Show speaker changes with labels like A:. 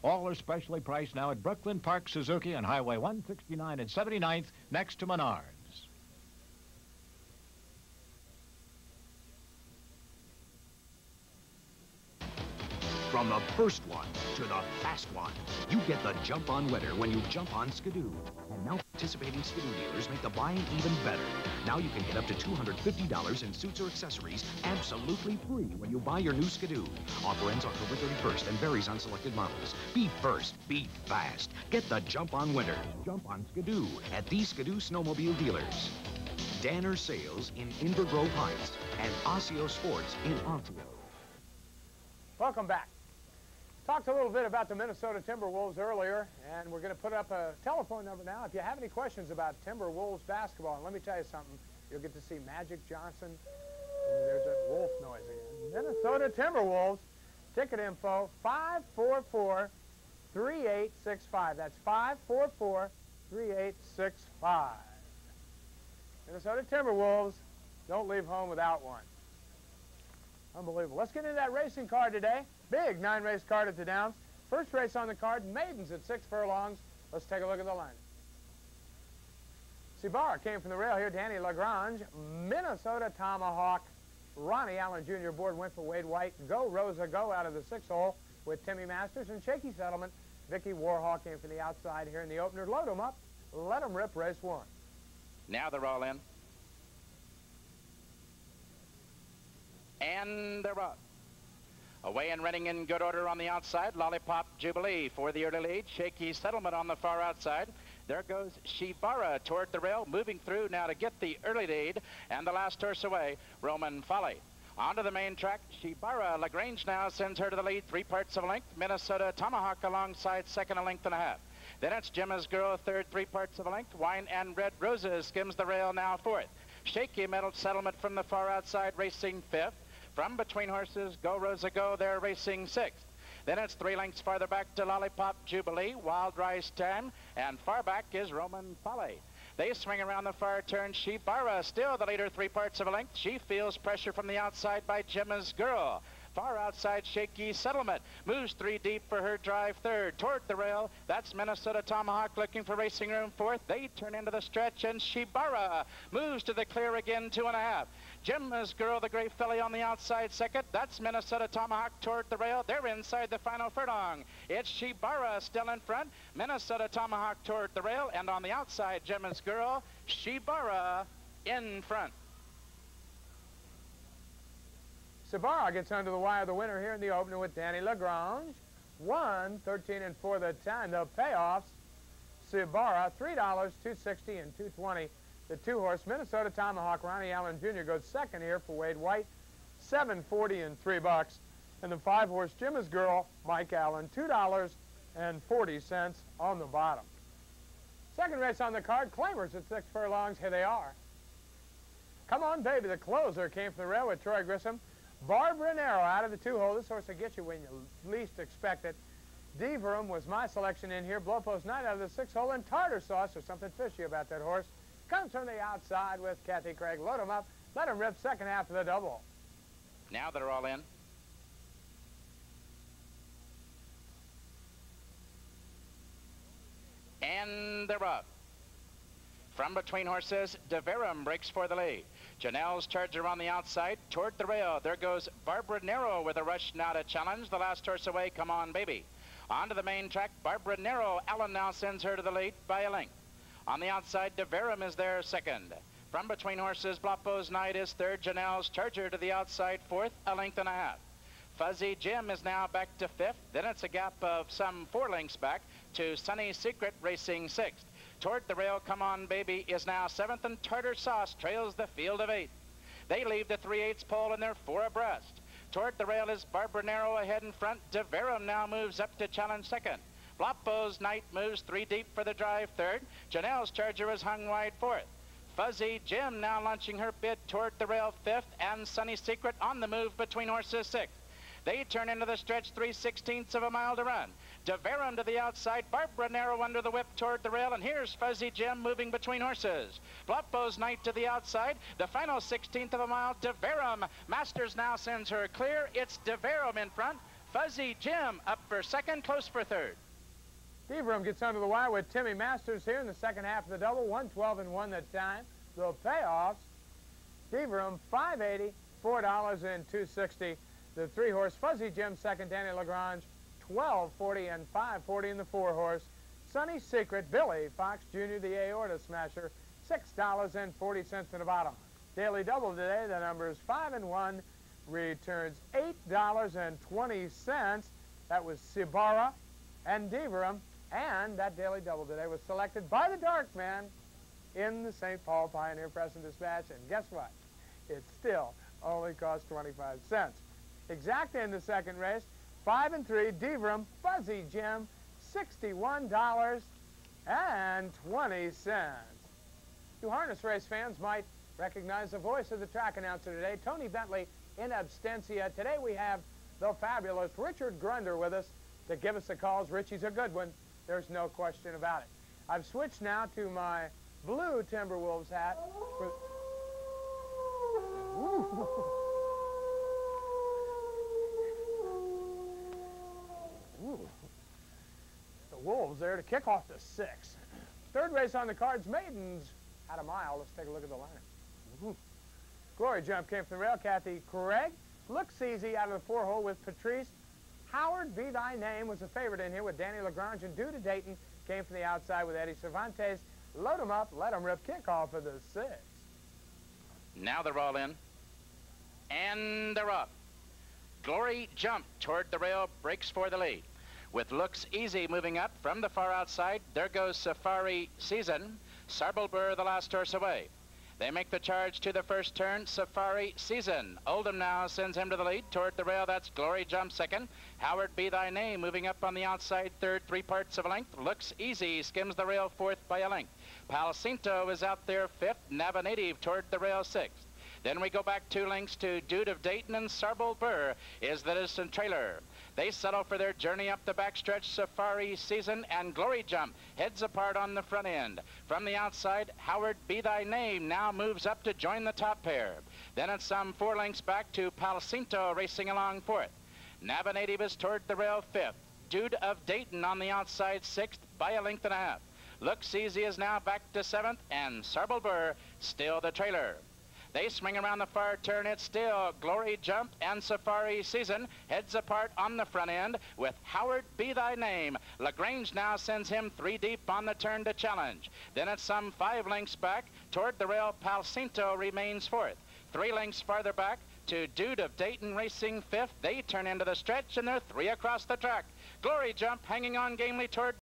A: All are specially priced now at Brooklyn Park Suzuki on Highway 169 and 79th next to Menards.
B: From the first one to the fast one, you get the jump on winner when you jump on Skidoo. And now participating Skidoo dealers make the buying even better. Now you can get up to $250 in suits or accessories absolutely free when you buy your new Skidoo. Offer ends October 31st and varies on selected models. Be first, be fast. Get the jump on winner. Jump on Skidoo at these Skidoo snowmobile dealers. Danner Sales in Inver Grove Heights and Osseo Sports in Osseo.
C: Welcome back. Talked a little bit about the Minnesota Timberwolves earlier, and we're going to put up a telephone number now. If you have any questions about Timberwolves basketball, and let me tell you something, you'll get to see Magic Johnson. There's that wolf noise again. Minnesota Timberwolves, ticket info, 544-3865. That's 544-3865. Minnesota Timberwolves, don't leave home without one. Unbelievable. Let's get into that racing card today. Big 9-race card at the Downs. First race on the card, maidens at 6 furlongs. Let's take a look at the line. Cibar came from the rail here. Danny Lagrange, Minnesota Tomahawk. Ronnie Allen Jr. aboard went for Wade White. Go Rosa Go out of the 6th hole with Timmy Masters and Shaky Settlement. Vicky Warhol came from the outside here in the opener. Load them up. Let them rip race 1.
D: Now they're all in. And they're up. Away and running in good order on the outside. Lollipop Jubilee for the early lead. Shaky Settlement on the far outside. There goes Shibara toward the rail, moving through now to get the early lead. And the last horse away, Roman Folly. Onto the main track, Shibara Lagrange now sends her to the lead, 3 parts of a length. Minnesota Tomahawk alongside, second, a length and a half. Then it's Gemma's Girl, third, 3 parts of a length. Wine and Red Roses skims the rail now, fourth. Shaky Metal Settlement from the far outside, racing 5th. From between horses, Go Rosa Go, they're racing 6th. Then it's 3 lengths farther back to Lollipop Jubilee, Wild Rice Time, and far back is Roman Folly. They swing around the far turn. Shibara still the leader, 3 parts of a length. She feels pressure from the outside by Gemma's Girl. Far outside, Shaky Settlement moves 3 deep for her drive, third. Toward the rail, that's Minnesota Tomahawk looking for racing room, fourth. They turn into the stretch, and Shibara moves to the clear again, 2.5. Gemma's Girl, the gray filly on the outside, second. That's Minnesota Tomahawk toward the rail. They're inside the final furlong. It's Shibara still in front. Minnesota Tomahawk toward the rail, and on the outside, Gemma's Girl, Shibara in front.
C: Sabara gets under the wire, the winner here in the opener with Danny Lagrange. 1:13 and 4 the time. The payoffs, Sabara, $3, $2.60 and $2.20. The 2-horse Minnesota Tomahawk, Ronnie Allen Jr. goes second here for Wade White, $7.40 and $3. And the 5-horse Gemma's Girl, Mike Allen, $2.40 on the bottom. Second race on the card, Claimers at 6 furlongs. Here they are. Come On Baby, the closer, came from the rail with Troy Grissom. Barbara Nero out of the 2-hole. This horse will get you when you least expect it. Deverum was my selection in here. Blowpost 9 out of the 6th hole. And Tartar Sauce, there's something fishy about that horse. Comes from the outside with Kathy Craig. Load him up. Let him rip second half of the double.
D: Now they're all in. And they're up. From between horses, Deverum breaks for the lead. Janelle's Charger on the outside, toward the rail. There goes Barbara Nero with a rush now to challenge. The last horse away, Come On Baby. Onto the main track, Barbara Nero. Allen now sends her to the lead by a length. On the outside, Deverum is there second. From between horses, Bloppo's Night is third. Janelle's Charger to the outside, fourth, a length and a half. Fuzzy Jim is now back to 5th. Then it's a gap of some 4 lengths back to Sunny Secret racing 6th. Toward the rail, Come On Baby is now 7th, and Tartar Sauce trails the field of 8. They leave the 3/8 pole, and they're 4 abreast. Toward the rail is Barbara Nero ahead in front. Deverum now moves up to challenge second. Bloppo's Night moves 3 deep for the drive third. Janelle's Charger is hung wide 4th. Fuzzy Jim now launching her bid toward the rail 5th, and Sunny Secret on the move between horses 6th. They turn into the stretch, 3/16 of a mile to run. Deverum to the outside, Barbara Nero under the whip toward the rail, and here's Fuzzy Jim moving between horses. Bloppo's Night to the outside, the final 16th of a mile, Deverum. Masters now sends her clear. It's Deverum in front. Fuzzy Jim up for second, close for third.
C: Devram gets under the wire with Timmy Masters here in the second half of the double. 112-1 that time. The payoffs. Devram, $5.80, $4 and $2.60. The 3-horse Fuzzy Jim second. Danny Lagrange, $12.40 and $5.40 in the 4-horse. Sunny Secret, Billy Fox Jr., the Aorta Smasher, $6.40 in the bottom. Daily double today, the number is 5 and 1, returns $8.20. That was Sibara and Devram, and that daily double today was selected by the Dark Man in the St. Paul Pioneer Press and Dispatch, and guess what? It still only cost 25 cents. Exacta in the second race, 5 and 3, Devram, Fuzzy Jim, $61.20. You harness race fans might recognize the voice of the track announcer today, Tony Bentley in absentia. Today we have the fabulous Richard Grunder with us to give us the calls. Richie's a good one. There's no question about it. I've switched now to my blue Timberwolves hat. Ooh. Ooh. The Wolves there to kick off the 6th. Third race on the cards, Maidens at a mile. Let's take a look at the lineup. Ooh. Glory Jump came from the rail. Kathy Craig looks easy out of the 4-hole with Patrice. Howard Be Thy Name was a favorite in here with Danny Lagrange, and Due to Dayton came from the outside with Eddie Cervantes. Load 'em up, let 'em rip. Kickoff of the 6th.
D: Now they're all in. And they're off. Glory Jump toward the rail, breaks for the lead. With Looks Easy moving up from the far outside, there goes Safari Season. Sarblebur the last horse away. They make the charge to the first turn. Safari Season. Oldham now sends him to the lead. Toward the rail, that's Glory Jump second. Howard Be Thy Name moving up on the outside third, 3 parts of a length. Looks Easy skims the rail fourth by a length. Palcinto is out there fifth. Nava Native toward the rail sixth. Then we go back 2 lengths to Dude of Dayton, and Sarblebur is the distant trailer. They settle for their journey up the backstretch. Safari Season and Glory Jump heads apart on the front end. From the outside, Howard Be Thy Name now moves up to join the top pair. Then it's some 4 lengths back to Palcinto racing along fourth. Nava Native is toward the rail fifth. Dude of Dayton on the outside sixth by a length and a half. Looks Easy is now back to seventh, and Sarblebur still the trailer. They swing around the far turn. It's still Glory Jump and Safari Season heads apart on the front end with Howard Be Thy Name. Lagrange now sends him 3 deep on the turn to challenge. Then it's some 5 lengths back toward the rail. Palcinto remains fourth. 3 lengths farther back to Dude of Dayton racing fifth. They turn into the stretch, and they're 3 across the track. Glory Jump hanging on gamely toward